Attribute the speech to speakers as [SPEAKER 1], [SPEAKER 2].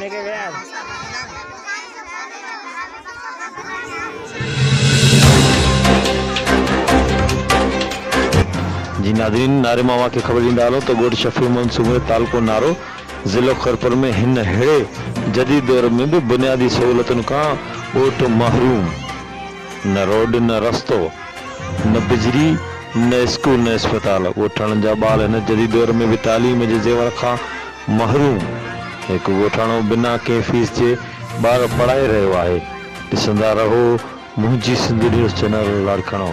[SPEAKER 1] जी नाज़रीन, नारे मामा के ख़बर ॾींदा हलो तो ॻोठ शफीह सूमरे तालुको नारो ज़िलो खैरपुर में हिन हेड़े जदीद दौर में भी बुनियादी सहूलतुनि खां ॻोठ महरूम। न रोड, न रस्तो, न बिजली, न स्कूल, न अस्पताल। ॻोठाणनि जा ॿार हिन जदीद दौर में भी तालीम जे ज़ेवर खां महरूम। हिकु ॻोठाणो बिना कंहिं फीस जे ॿार पढ़ाए रहियो आहे। ॾिसंदा रहो मुंहिंजी सिंधी न्यूज़ चैनल लाड़काणो।